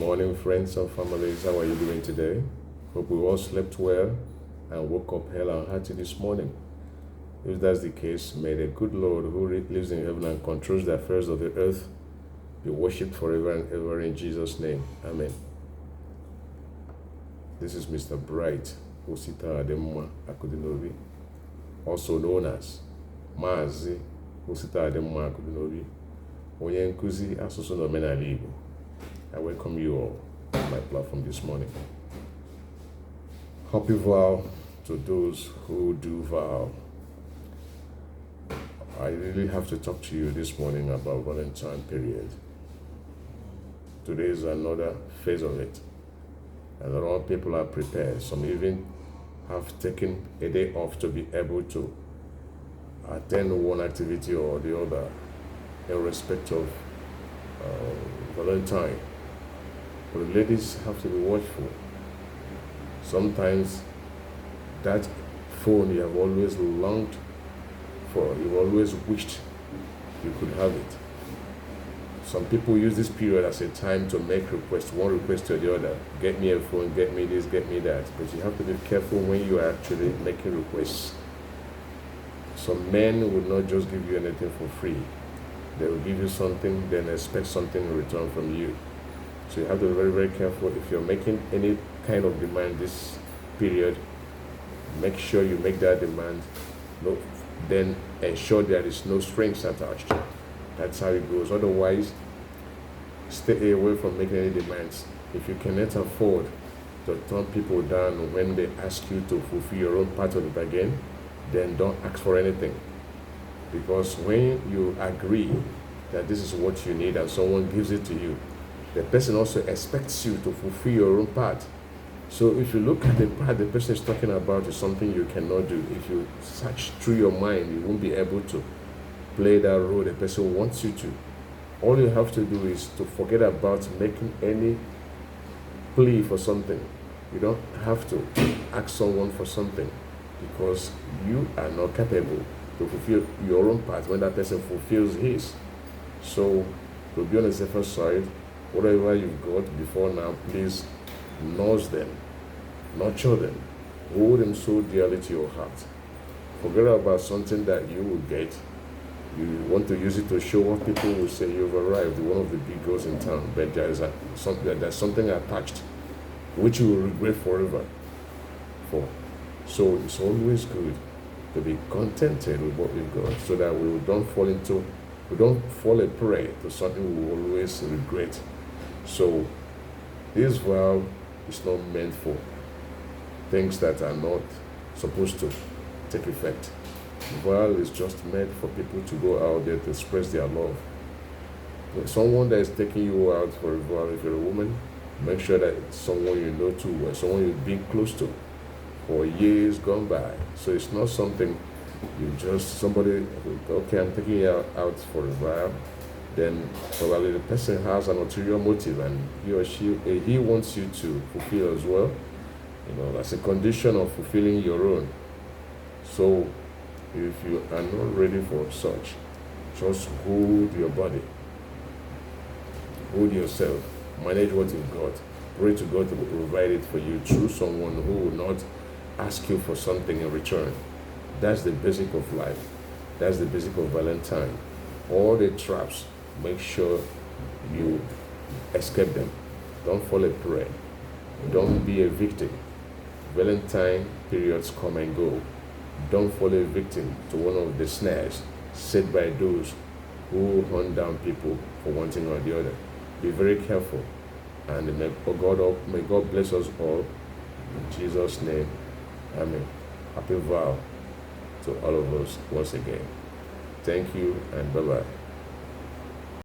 Morning, friends and families. How are you doing today? Hope we all slept well and woke up hale and hearty this morning. If that's the case, may the good Lord who lives in heaven and controls the affairs of the earth be worshipped forever and ever in Jesus' name. Amen. This is Mr. Bright Osita Ademwa Akudinobi, also known as Mazi Osita Ademwa Akudinobi, onye nkuzi asụsụ na omenala Igbo. I welcome you all on my platform this morning. Happy vow to those who do vow. I really have to talk to you this morning about Valentine period. Today is another phase of it. And a lot of people are prepared. Some even have taken a day off to be able to attend one activity or the other in respect of Valentine. But the ladies have to be watchful. Sometimes that phone you have always longed for, you've always wished you could have it. Some people use this period as a time to make requests, one request to the other. Get me a phone, get me this, get me that. But you have to be careful when you are actually making requests. Some men will not just give you anything for free. They will give you something, then expect something in return from you. So you have to be very, very careful. If you're making any kind of demand this period, make sure you make that demand. No, then ensure there is no strings attached. That's how it goes. Otherwise, stay away from making any demands. If you cannot afford to turn people down when they ask you to fulfill your own part of the bargain, then don't ask for anything. Because when you agree that this is what you need and someone gives it to you, the person also expects you to fulfill your own part. So if you look at the part the person is talking about is something you cannot do, if you search through your mind, you won't be able to play that role the person wants you to. All you have to do is to forget about making any plea for something. You don't have to ask someone for something because you are not capable to fulfill your own part when that person fulfills his. So to be on the safer side, whatever you've got before now, please nurse them, nurture them, hold them so dearly to your heart. Forget about something that you will get. You want to use it to show what people will say you've arrived, one of the big girls in town, but there's something attached which you will regret forever for. So it's always good to be contented with what we've got so that we don't fall a prey to something we will always regret. So this vow is not meant for things that are not supposed to take effect. The vow is just meant for people to go out there to express their love. Someone that is taking you out for a vow, if you're a woman, make sure that it's someone you know too well, someone you've been close to for years gone by. So it's not something you just, somebody, okay, I'm taking you out for a vow, then probably the person has an ulterior motive and he or she, he wants you to fulfill as well. That's a condition of fulfilling your own. So if you are not ready for such, just hold your body, hold yourself, manage what you've got. Pray to God to provide it for you through someone who will not ask you for something in return. That's the basic of life. That's the basic of Valentine. All the traps, make sure you escape them. Don't fall a prey. Don't be a victim. Valentine periods come and go. Don't fall a victim to one of the snares set by those who hunt down people for one thing or the other. Be very careful. And may God bless us all. In Jesus' name, amen. Happy vow to all of us once again. Thank you and bye-bye.